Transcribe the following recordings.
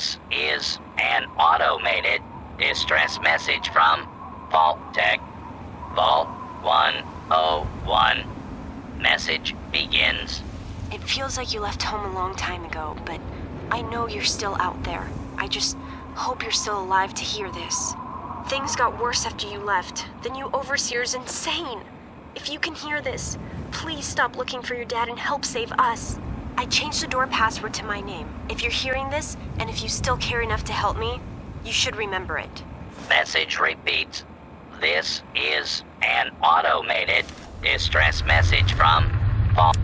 This is an automated distress message from Vault Tech. Vault 101. Message begins. It feels like you left home a long time ago, but I know you're still out there. I just hope you're still alive to hear this. Things got worse after you left. The new overseer's insane. If you can hear this, please stop looking for your dad and help save us. I changed the door password to my name. If you're hearing this, and if you still care enough to help me, you should remember it. Message repeats. This is an automated distress message from Vault.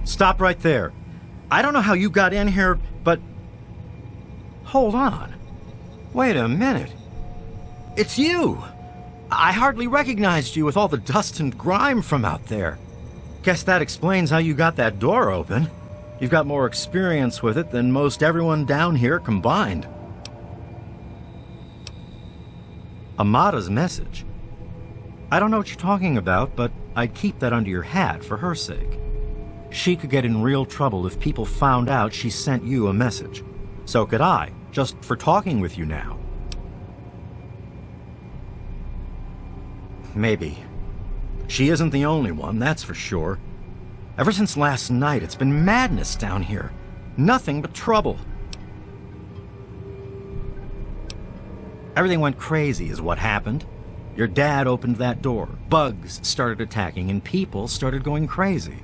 Stop right there. I don't know how you got in here, but... Hold on. Wait a minute. It's you! I hardly recognized you with all the dust and grime from out there. Guess that explains how you got that door open. You've got more experience with it than most everyone down here combined. Amata's message. I don't know what you're talking about, but I'd keep that under your hat for her sake. She could get in real trouble if people found out she sent you a message. So could I, just for talking with you now. Maybe. She isn't the only one, that's for sure. Ever since last night, it's been madness down here. Nothing but trouble. Everything went crazy is what happened. Your dad opened that door, bugs started attacking, and people started going crazy.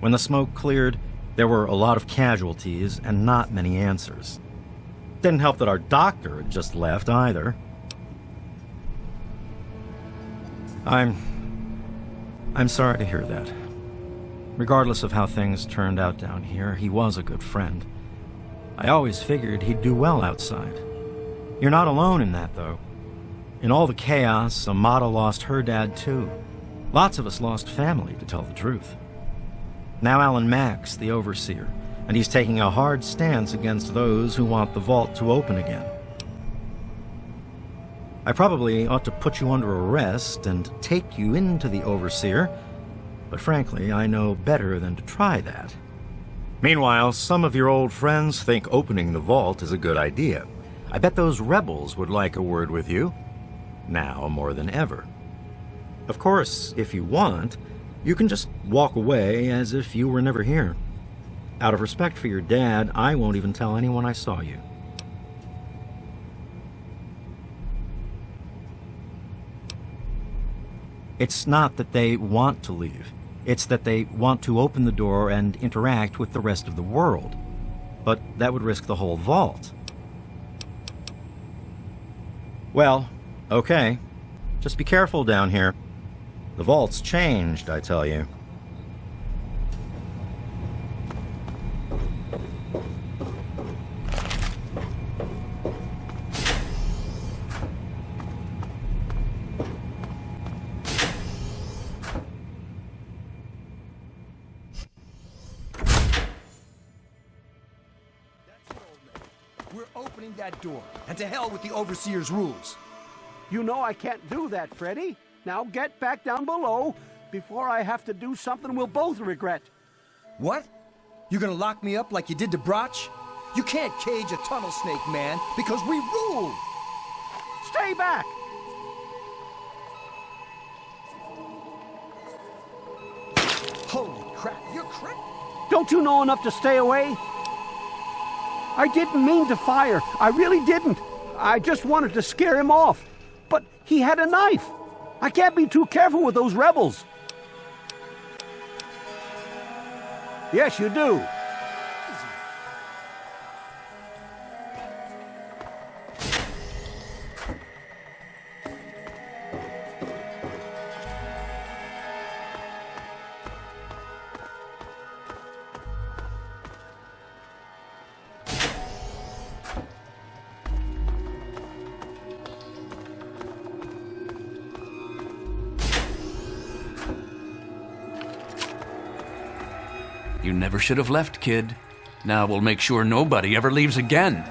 When the smoke cleared, there were a lot of casualties and not many answers. Didn't help that our doctor had just left either. I'm sorry to hear that. Regardless of how things turned out down here, he was a good friend. I always figured he'd do well outside. You're not alone in that, though. In all the chaos, Amata lost her dad, too. Lots of us lost family, to tell the truth. Now Alan Mack's the overseer, and he's taking a hard stance against those who want the vault to open again. I probably ought to put you under arrest and take you into the overseer, but frankly, I know better than to try that. Meanwhile, some of your old friends think opening the vault is a good idea. I bet those rebels would like a word with you, now more than ever. Of course, if you want, you can just walk away as if you were never here. Out of respect for your dad, I won't even tell anyone I saw you. It's not that they want to leave. It's that they want to open the door and interact with the rest of the world. But that would risk the whole vault. Well, okay. Just be careful down here. The vault's changed, I tell you. We're opening that door, and to hell with the Overseer's rules. You know I can't do that, Freddy. Now get back down below before I have to do something we'll both regret. What? You gonna lock me up like you did to Butch? You can't cage a tunnel snake, man, because we rule! Stay back! Holy crap, you're crazy! Don't you know enough to stay away? I didn't mean to fire. I really didn't. I just wanted to scare him off. But he had a knife. I can't be too careful with those rebels. Yes, you do. You never should have left, kid. Now we'll make sure nobody ever leaves again.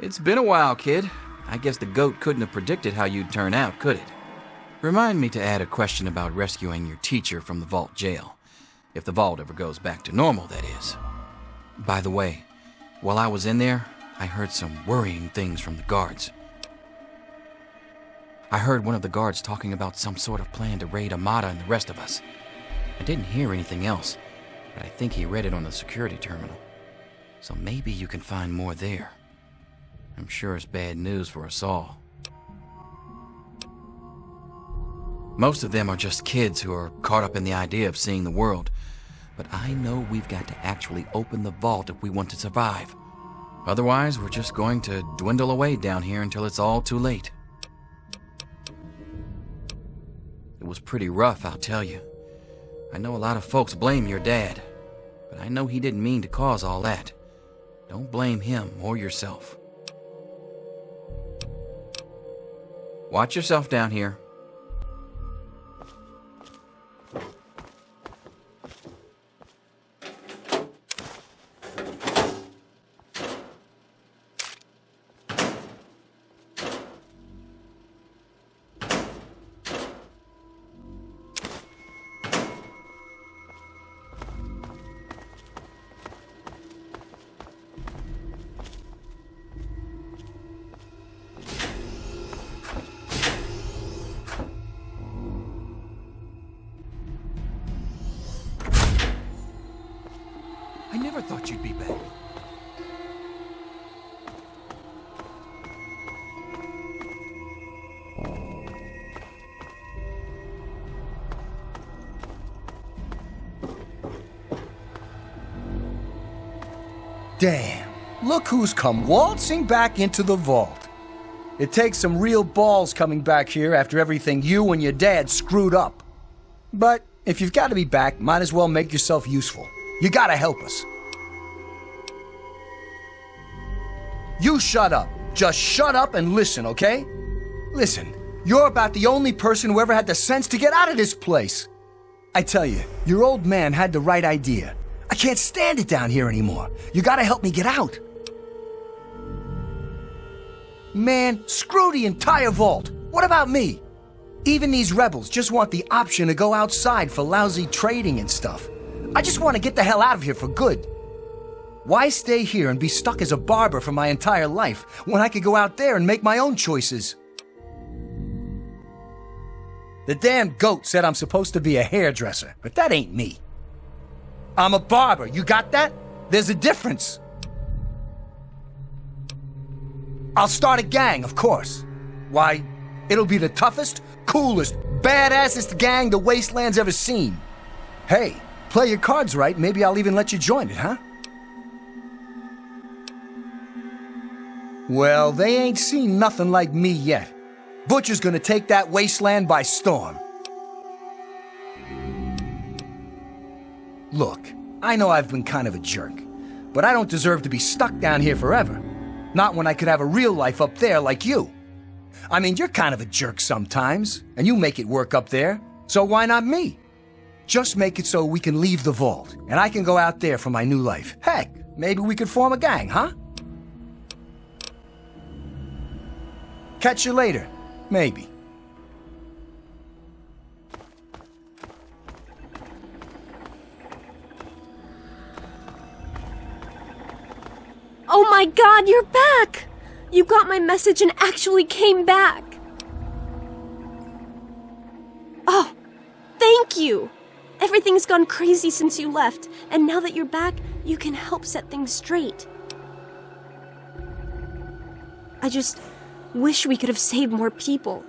It's been a while, kid. I guess the goat couldn't have predicted how you'd turn out, could it? Remind me to add a question about rescuing your teacher from the vault jail. If the vault ever goes back to normal, that is. By the way, while I was in there, I heard some worrying things from the guards. I heard one of the guards talking about some sort of plan to raid Amata and the rest of us. I didn't hear anything else, but I think he read it on the security terminal. So maybe you can find more there. I'm sure it's bad news for us all. Most of them are just kids who are caught up in the idea of seeing the world. But I know we've got to actually open the vault if we want to survive. Otherwise, we're just going to dwindle away down here until it's all too late. It was pretty rough, I'll tell you. I know a lot of folks blame your dad, but I know he didn't mean to cause all that. Don't blame him or yourself. Watch yourself down here. I never thought you'd be back. Damn, look who's come waltzing back into the vault. It takes some real balls coming back here after everything you and your dad screwed up. But if you've got to be back, might as well make yourself useful. You gotta help us. You shut up. Just shut up and listen, okay? Listen, you're about the only person who ever had the sense to get out of this place. I tell you, your old man had the right idea. I can't stand it down here anymore. You gotta help me get out. Man, screw the entire vault. What about me? Even these rebels just want the option to go outside for lousy trading and stuff. I just want to get the hell out of here for good. Why stay here and be stuck as a barber for my entire life when I could go out there and make my own choices? The damn goat said I'm supposed to be a hairdresser, but that ain't me. I'm a barber, you got that? There's a difference. I'll start a gang, of course. Why, it'll be the toughest, coolest, badassest gang the Wasteland's ever seen. Hey, play your cards right, maybe I'll even let you join it, huh? Well, they ain't seen nothing like me yet. Butch is gonna take that Wasteland by storm. Look, I know I've been kind of a jerk, but I don't deserve to be stuck down here forever. Not when I could have a real life up there like you. I mean, you're kind of a jerk sometimes, and you make it work up there, so why not me? Just make it so we can leave the vault, and I can go out there for my new life. Heck, maybe we could form a gang, huh? Catch you later. Maybe. Oh my god, you're back! You got my message and actually came back! Oh, thank you! Everything's gone crazy since you left, and now that you're back, you can help set things straight. I just wish we could have saved more people.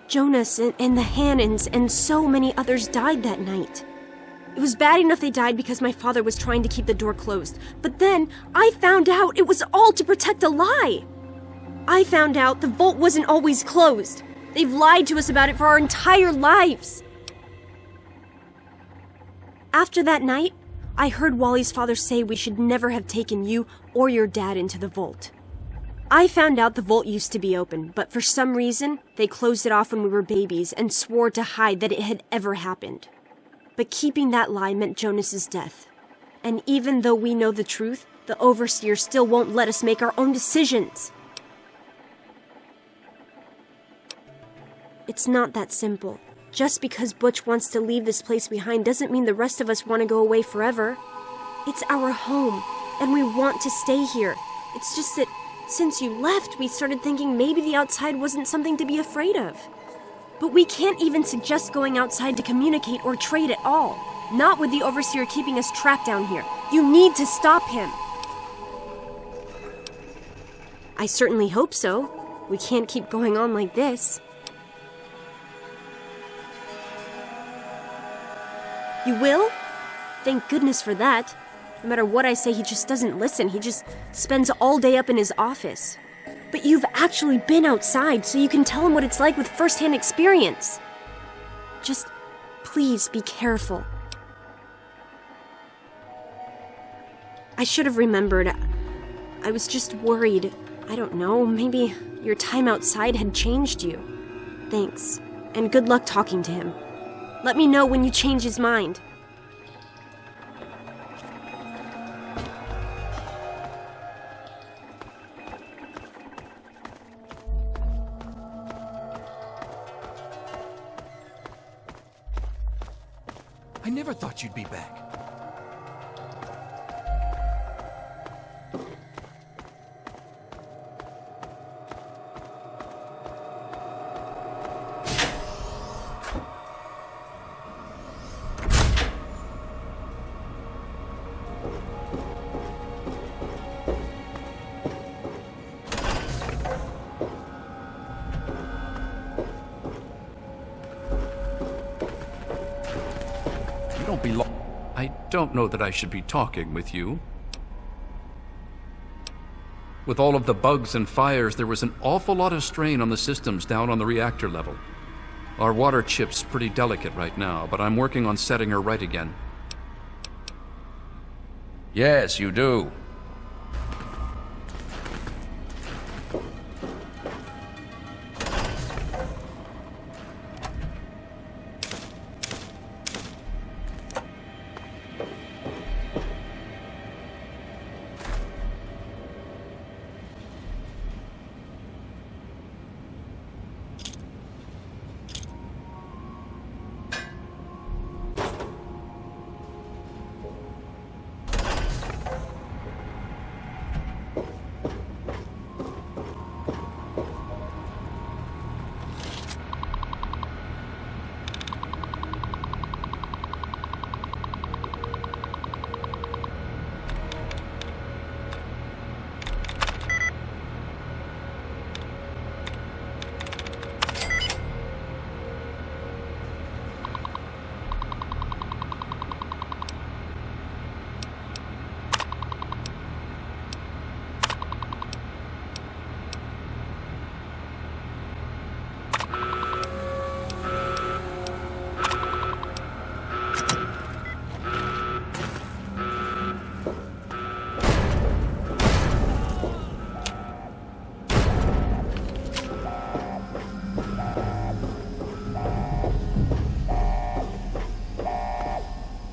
Jonas and the Hannons and so many others died that night. It was bad enough they died because my father was trying to keep the door closed, but then I found out it was all to protect a lie. I found out the vault wasn't always closed. They've lied to us about it for our entire lives. After that night, I heard Wally's father say we should never have taken you or your dad into the vault. I found out the vault used to be open, but for some reason, they closed it off when we were babies and swore to hide that it had ever happened. But keeping that lie meant Jonas's death. And even though we know the truth, the Overseer still won't let us make our own decisions. It's not that simple. Just because Butch wants to leave this place behind doesn't mean the rest of us want to go away forever. It's our home, and we want to stay here. It's just that since you left, we started thinking maybe the outside wasn't something to be afraid of. But we can't even suggest going outside to communicate or trade at all. Not with the Overseer keeping us trapped down here. You need to stop him. I certainly hope so. We can't keep going on like this. You will? Thank goodness for that. No matter what I say, he just doesn't listen. He just spends all day up in his office. But you've actually been outside, so you can tell him what it's like with first-hand experience. Just, please be careful. I should have remembered. I was just worried. I don't know, maybe your time outside had changed you. Thanks, and good luck talking to him. Let me know when you change his mind. I never thought you'd be back. I don't know that I should be talking with you. With all of the bugs and fires, there was an awful lot of strain on the systems down on the reactor level. Our water chip's pretty delicate right now, but I'm working on setting her right again. Yes, you do.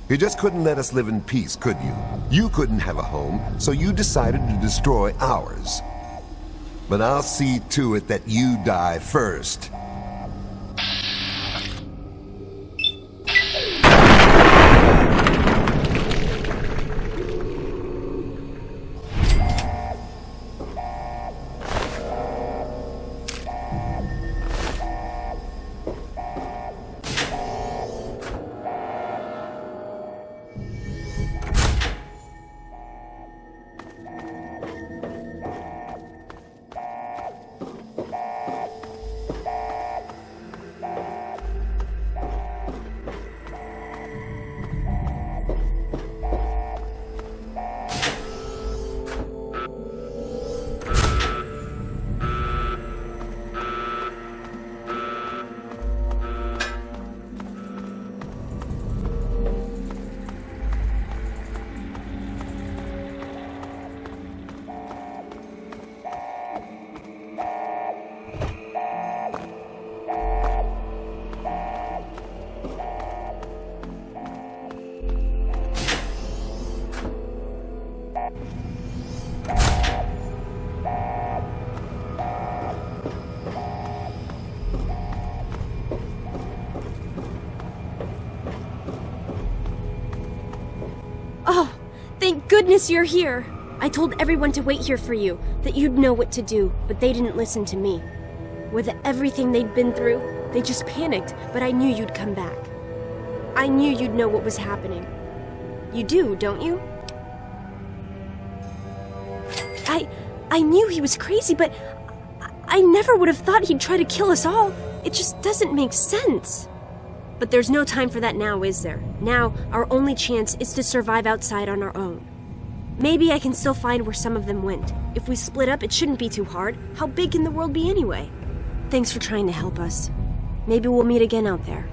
You just couldn't let us live in peace, could you? You couldn't have a home, so you decided to destroy ours. But I'll see to it that you die first. Thank goodness you're here! I told everyone to wait here for you, that you'd know what to do, but they didn't listen to me. With everything they'd been through, they just panicked, but I knew you'd come back. I knew you'd know what was happening. You do, don't you? I knew he was crazy, but I never would have thought he'd try to kill us all. It just doesn't make sense. But there's no time for that now, is there? Now, our only chance is to survive outside on our own. Maybe I can still find where some of them went. If we split up, it shouldn't be too hard. How big can the world be anyway? Thanks for trying to help us. Maybe we'll meet again out there.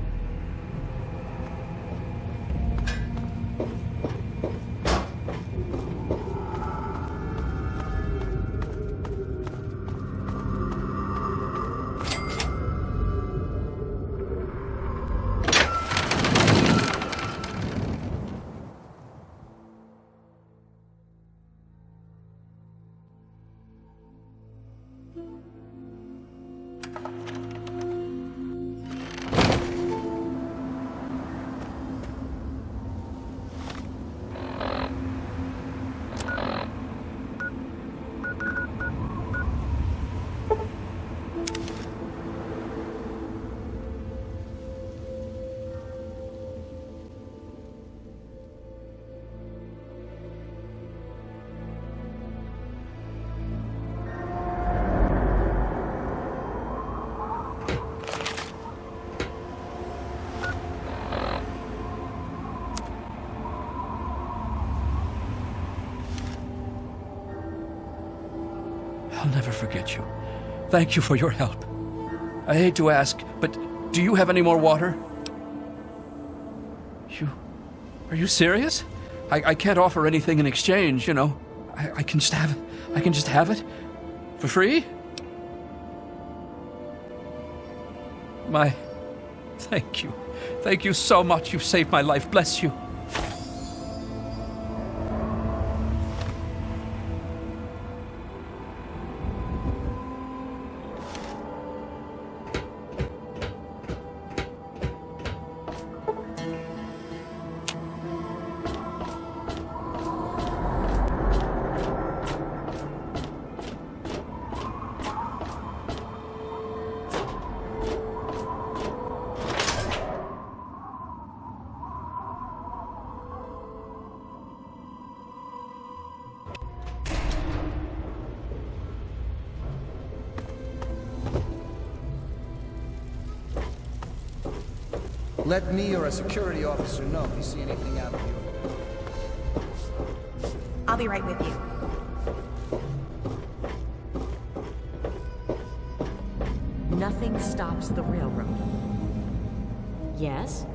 I'll never forget you. Thank you for your help. I hate to ask, but do you have any more water? Are you serious? I can't offer anything in exchange, you know. I can just have it. I can just have it? For free? Thank you. Thank you so much. You've saved my life. Bless you. Let me or a security officer know if you see anything out of you. I'll be right with you. Nothing stops the railroad. Yes?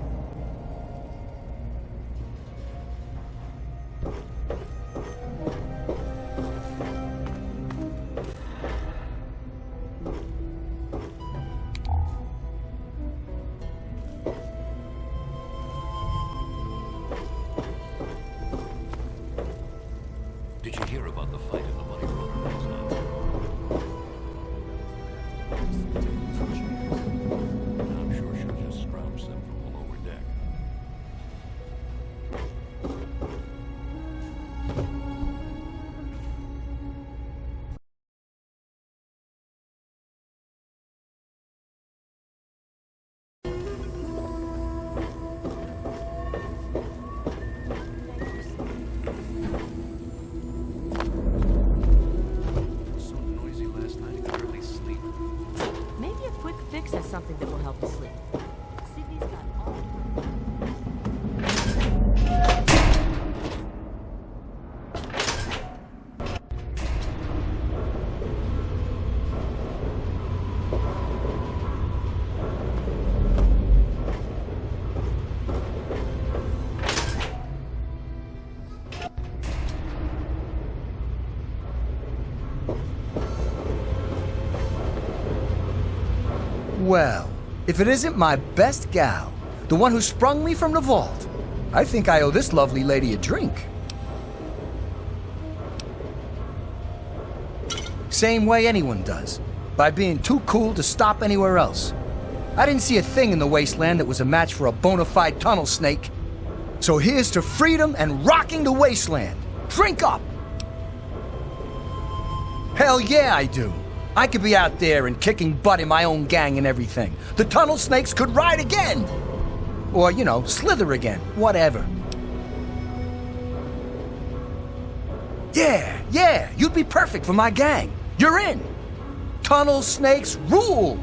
help you sleep. Sydney's got all Well, if it isn't my best gal, the one who sprung me from the vault, I think I owe this lovely lady a drink. Same way anyone does, by being too cool to stop anywhere else. I didn't see a thing in the wasteland that was a match for a bona fide tunnel snake. So here's to freedom and rocking the wasteland. Drink up! Hell yeah, I do. I could be out there and kicking butt in my own gang and everything. The tunnel snakes could ride again. Or, you know, slither again. Whatever. Yeah, you'd be perfect for my gang. You're in. Tunnel snakes rule.